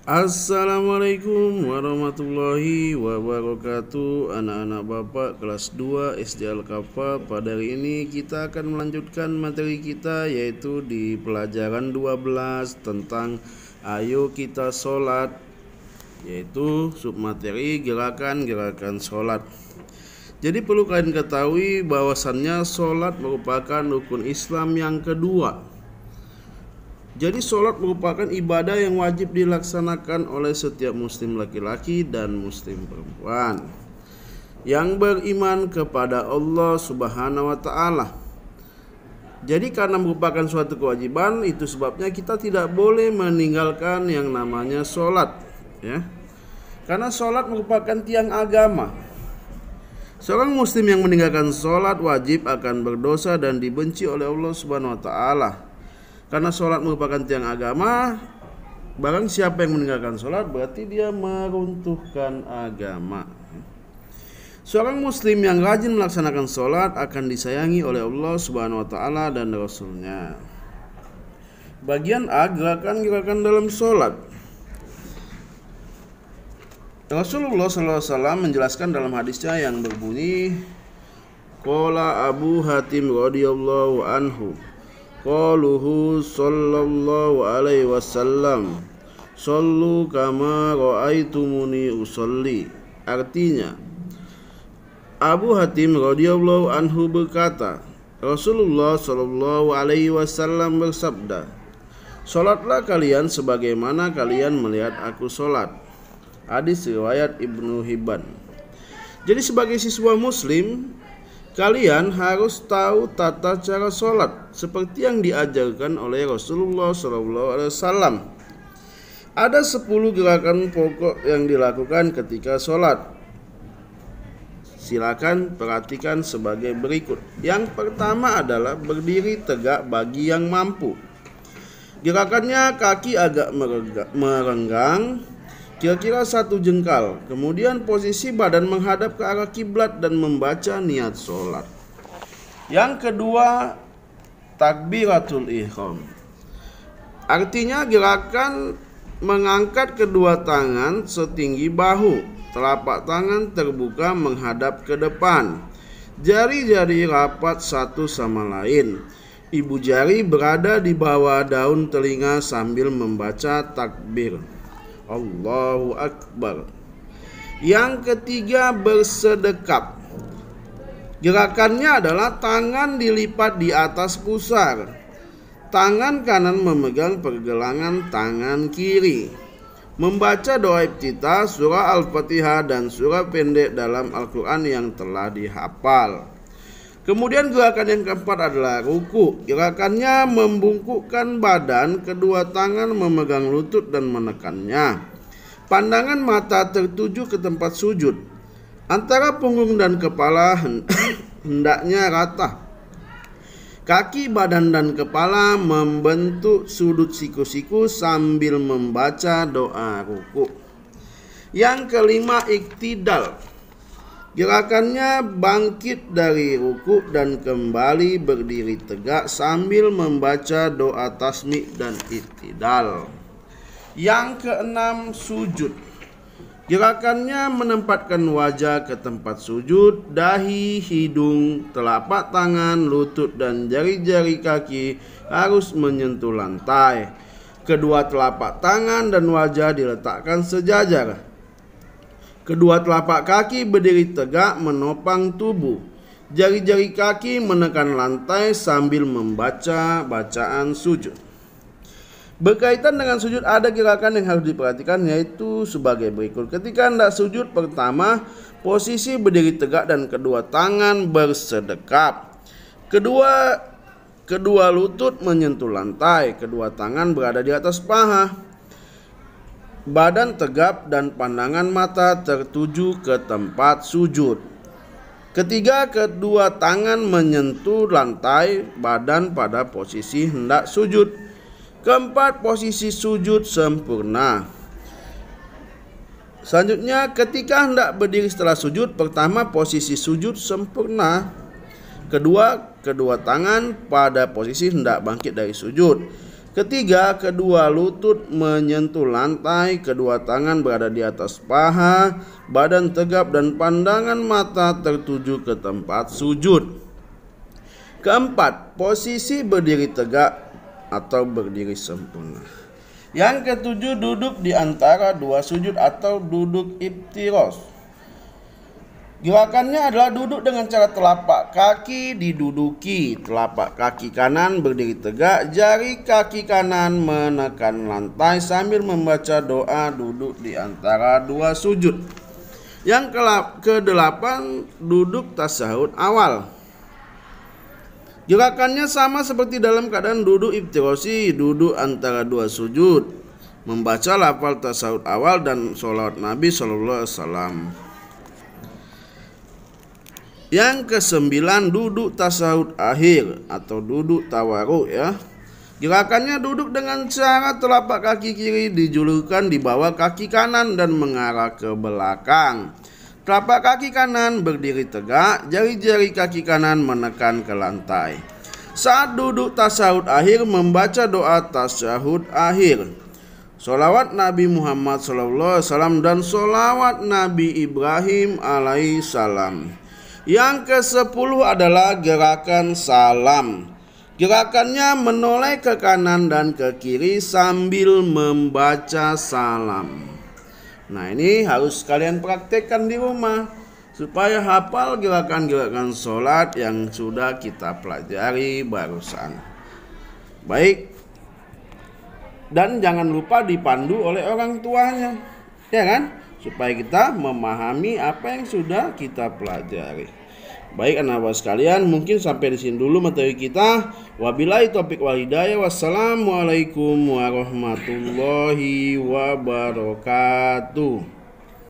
Assalamualaikum warahmatullahi wabarakatuh. Anak-anak Bapak kelas 2 SD Al-Kafa. Pada hari ini kita akan melanjutkan materi kita, yaitu di pelajaran 12 tentang ayo kita sholat, yaitu submateri gerakan-gerakan sholat. Jadi perlu kalian ketahui bahwasannya sholat merupakan rukun Islam yang kedua. Jadi sholat merupakan ibadah yang wajib dilaksanakan oleh setiap muslim laki-laki dan muslim perempuan yang beriman kepada Allah Subhanahu wa ta'ala. Jadi karena merupakan suatu kewajiban, itu sebabnya kita tidak boleh meninggalkan yang namanya sholat, ya. Karena sholat merupakan tiang agama. Seorang muslim yang meninggalkan sholat wajib akan berdosa dan dibenci oleh Allah Subhanahu wa ta'ala. Karena sholat merupakan tiang agama, barang siapa yang meninggalkan sholat berarti dia meruntuhkan agama. Seorang muslim yang rajin melaksanakan sholat akan disayangi oleh Allah Subhanahu wa ta'ala dan Rasulnya. Bagian A, gerakan-gerakan dalam sholat. Rasulullah SAW menjelaskan dalam hadisnya yang berbunyi, Qala Abu Hatim radhiyallahu anhu, qaluhu sallallahu alaihi wasallam, sallu kama ra'aitumuni usolli. Artinya, Abu Hatim radhiyallahu anhu berkata, Rasulullah sallallahu alaihi wasallam bersabda, "Salatlah kalian sebagaimana kalian melihat aku salat." Hadis riwayat Ibnu Hibban. Jadi sebagai siswa muslim, kalian harus tahu tata cara sholat seperti yang diajarkan oleh Rasulullah SAW. Ada 10 gerakan pokok yang dilakukan ketika sholat. Silakan perhatikan sebagai berikut. Yang pertama adalah berdiri tegak bagi yang mampu. Gerakannya kaki agak merenggang, kira-kira 1 jengkal. Kemudian posisi badan menghadap ke arah kiblat dan membaca niat sholat. Yang kedua, takbiratul ihram. Artinya gerakan mengangkat kedua tangan setinggi bahu. Telapak tangan terbuka menghadap ke depan. Jari-jari rapat satu sama lain. Ibu jari berada di bawah daun telinga sambil membaca takbir. Allahu Akbar. Yang ketiga, bersedekap. Gerakannya adalah tangan dilipat di atas pusar. Tangan kanan memegang pergelangan tangan kiri. Membaca doa iftitah, surah Al-Fatihah dan surah pendek dalam Al-Quran yang telah dihafal. Kemudian gerakan yang keempat adalah ruku. Gerakannya membungkukkan badan, kedua tangan memegang lutut dan menekannya. Pandangan mata tertuju ke tempat sujud. Antara punggung dan kepala hendaknya rata. Kaki, badan, dan kepala membentuk sudut siku-siku sambil membaca doa ruku. Yang kelima, iktidal. Gerakannya bangkit dari ruku dan kembali berdiri tegak sambil membaca doa tasmi' dan iktidal. Yang keenam, sujud. Gerakannya menempatkan wajah ke tempat sujud, dahi, hidung, telapak tangan, lutut, dan jari-jari kaki harus menyentuh lantai. Kedua telapak tangan dan wajah diletakkan sejajar. Kedua telapak kaki berdiri tegak menopang tubuh. Jari-jari kaki menekan lantai sambil membaca bacaan sujud. Berkaitan dengan sujud ada gerakan yang harus diperhatikan, yaitu sebagai berikut. Ketika hendak sujud, pertama, posisi berdiri tegak dan kedua tangan bersedekap. Kedua lutut menyentuh lantai, kedua tangan berada di atas paha. Badan tegap dan pandangan mata tertuju ke tempat sujud. Ketiga, kedua tangan menyentuh lantai, badan pada posisi hendak sujud. Keempat, posisi sujud sempurna. Selanjutnya, ketika hendak berdiri setelah sujud, pertama posisi sujud sempurna. Kedua tangan pada posisi hendak bangkit dari sujud. Ketiga, kedua lutut menyentuh lantai, kedua tangan berada di atas paha, badan tegap dan pandangan mata tertuju ke tempat sujud. Keempat, posisi berdiri tegak atau berdiri sempurna. Yang ketujuh, duduk di antara dua sujud atau duduk iftirosh. Gerakannya adalah duduk dengan cara telapak kaki diduduki, telapak kaki kanan berdiri tegak, jari kaki kanan menekan lantai sambil membaca doa duduk di antara dua sujud. Yang kedelapan, duduk tasyahud awal. Gerakannya sama seperti dalam keadaan duduk iftiroshi, duduk antara dua sujud, membaca lafal tasyahud awal dan sholawat Nabi SAW. Yang kesembilan, duduk tasyahud akhir atau duduk tawaruk ya. Gerakannya duduk dengan cara telapak kaki kiri dijulurkan di bawah kaki kanan dan mengarah ke belakang. Telapak kaki kanan berdiri tegak, jari-jari kaki kanan menekan ke lantai. Saat duduk tasyahud akhir membaca doa tasyahud akhir, sholawat Nabi Muhammad SAW dan sholawat Nabi Ibrahim alaihissalam. Yang ke-10 adalah gerakan salam. Gerakannya menoleh ke kanan dan ke kiri sambil membaca salam. Nah, ini harus kalian praktekkan di rumah supaya hafal gerakan-gerakan sholat yang sudah kita pelajari barusan. Baik. Dan jangan lupa dipandu oleh orang tuanya, ya kan? Supaya kita memahami apa yang sudah kita pelajari. Baik anak-anak sekalian, mungkin sampai di sini dulu materi kita. Wabillahi taufiq wal hidayah. Wassalamualaikum warahmatullahi wabarakatuh.